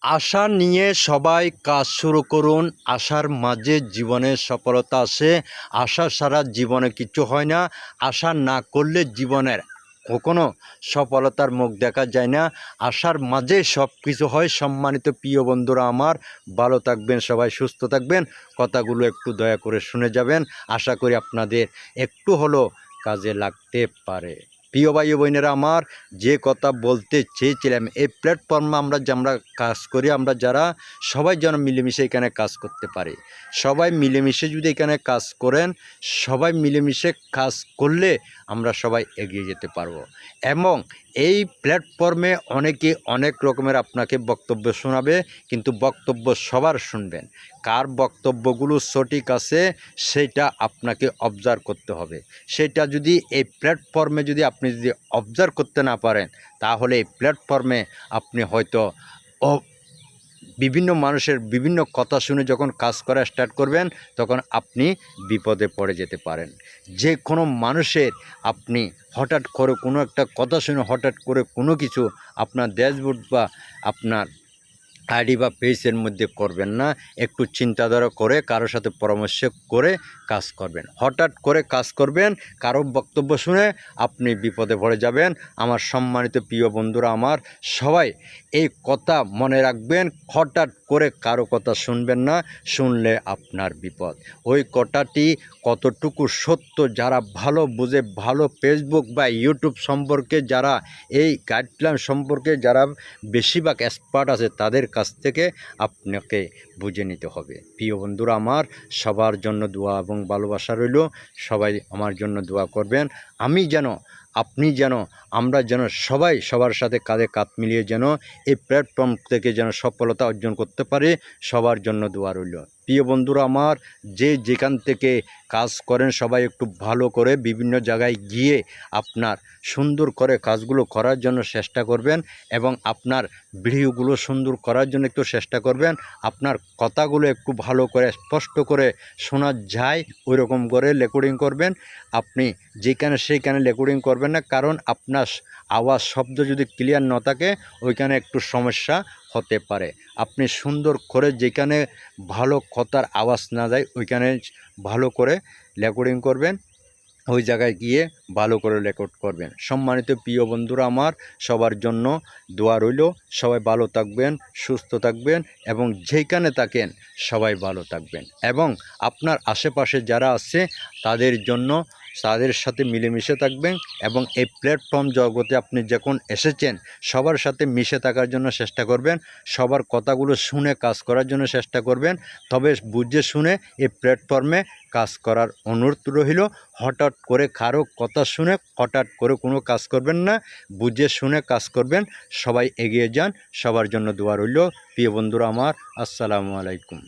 আশা নিয়ে সবাই কাজ শুরু করুন। আশার মাঝে জীবনে সফলতা আসে। আশা ছাড়া জীবনে কিছু হয় না। আশা না করলে জীবনের কখনো সফলতার মুখ দেখা যায় না। আশার মাঝে সব কিছু হয়। সম্মানিত প্রিয় বন্ধুরা আমার, ভালো থাকবেন, সবাই সুস্থ থাকবেন। কথাগুলো একটু দয়া করে শুনে যাবেন। আশা করি আপনাদের একটু হলেও কাজে লাগতে পারে। প্রিয় ভাই ও বোনেরা আমার, যে কথা বলতে চেয়েছিলাম, এই প্ল্যাটফর্মে আমরা কাজ করি, আমরা যারা সবাই যেন মিলেমিশে এখানে কাজ করতে পারি। সবাই মিলেমিশে যদি এখানে কাজ করেন, সবাই মিলেমিশে কাজ করলে আমরা সবাই এগিয়ে যেতে পারবো। এবং এই প্ল্যাটফর্মে অনেকে অনেক রকমের আপনাকে বক্তব্য শোনাবে, কিন্তু বক্তব্য সবার শুনবেন। কার বক্তব্যগুলো সঠিক আছে সেটা আপনাকে অবজার্ভ করতে হবে। সেটা যদি এই প্ল্যাটফর্মে আপনি যদি অবজার্ভ করতে না পারেন, তাহলে এই প্ল্যাটফর্মে আপনি হয়তো বিভিন্ন মানুষের বিভিন্ন কথা শুনে যখন কাজ করা স্টার্ট করবেন, তখন আপনি বিপদে পড়ে যেতে পারেন। যে কোনো মানুষের আপনি হঠাৎ করে কোনো একটা কথা শুনে হঠাৎ করে কোনো কিছু আপনার ড্যাশবোর্ড বা আপনার আইডি বা পেজের মধ্যে করবেন না। একটু চিন্তাধারা করে কারোর সাথে পরামর্শ করে কাজ করবেন। হঠাৎ করে কাজ করবেন, কারো বক্তব্য শুনে আপনি বিপদে পড়ে যাবেন। আমার সম্মানিত প্রিয় বন্ধুরা আমার, সবাই এই কথা মনে রাখবেন। হঠাৎ করে কারো কথা শুনবেন না, শুনলে আপনার বিপদ। ওই কথাটি কতটুকু সত্য, যারা ভালো বুঝে, ভালো ফেসবুক বা ইউটিউব সম্পর্কে যারা এই গাইডলাইন সম্পর্কে যারা বেশিরভাগ এক্সপার্ট আছে, তাদের কাছ থেকে আপনাকে বুঝে নিতে হবে। প্রিয় বন্ধুরা আমার, সবার জন্য দোয়া এবং ভালোবাসা রইল। সবাই আমার জন্য দোয়া করবেন। আপনি যেন, আমরা যেন সবাই সবার সাথে কাঁধে কাঁধ মিলিয়ে যেন এই প্ল্যাটফর্ম থেকে যেন সফলতা অর্জন করতে পারে। সবার জন্য দোয়া রইল। প্রিয় বন্ধুরা আমার, যে যেখান থেকে কাজ করেন, সবাই একটু ভালো করে বিভিন্ন জায়গায় গিয়ে আপনার সুন্দর করে কাজগুলো করার জন্য চেষ্টা করবেন, এবং আপনার ভিডিওগুলো সুন্দর করার জন্য একটু চেষ্টা করবেন। আপনার কথাগুলো একটু ভালো করে স্পষ্ট করে শোনা যায় ওই রকম করে রেকর্ডিং করবেন। আপনি যেখানে সেইখানে রেকর্ডিং করবেন না, কারণ আপনার আওয়াজ শব্দ যদি ক্লিয়ার না থাকে, ওইখানে একটু সমস্যা হতে পারে। আপনি সুন্দর করে যেখানে ভালো কথার আওয়াজ না যায় ওইখানে ভালো করে রেকর্ডিং করবেন। ওই জায়গায় গিয়ে ভালো করে রেকর্ড করবেন। সম্মানিত প্রিয় বন্ধুরা আমার, সবার জন্য দোয়া রইল। সবাই ভালো থাকবেন, সুস্থ থাকবেন, এবং যেখানে থাকেন সবাই ভালো থাকবেন। এবং আপনার আশেপাশে যারা আছে তাদের জন্য, তাদের সাথে মিলেমিশে থাকবেন। এবং এই প্ল্যাটফর্ম জগতে আপনি যখন এসেছেন, সবার সাথে মিশে থাকার জন্য চেষ্টা করবেন। সবার কথাগুলো শুনে কাজ করার জন্য চেষ্টা করবেন। তবে বুঝে শুনে এই প্ল্যাটফর্মে কাজ করার অনুরোধ রইল। হঠাৎ করে কারো কথা শুনে হঠাৎ করে কোনো কাজ করবেন না, বুঝে শুনে কাজ করবেন। সবাই এগিয়ে যান। সবার জন্য দোয়া রইল। প্রিয় বন্ধুরা আমার, আসসালামু আলাইকুম।